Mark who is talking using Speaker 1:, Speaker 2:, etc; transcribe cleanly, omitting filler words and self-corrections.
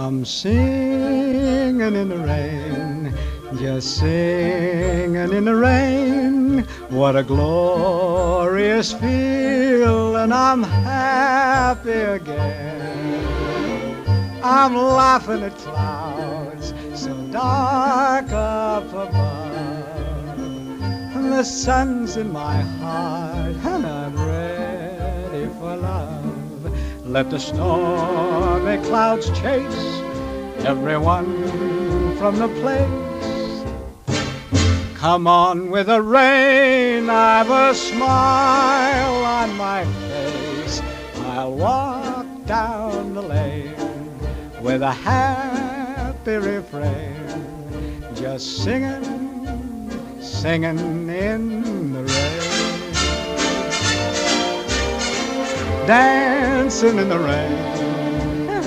Speaker 1: I'm singing in the rain, just singing in the rain. What a glorious feeling, I'm happy again. I'm laughing at clouds so dark up above. The sun's in my heart and I'm ready for love. Let the stormy clouds chase everyone from the place. Come on with the rain, I've a smile on my face. I'll walk down the lane with a happy refrain, just singing, singing in the rain, dancing in the rain.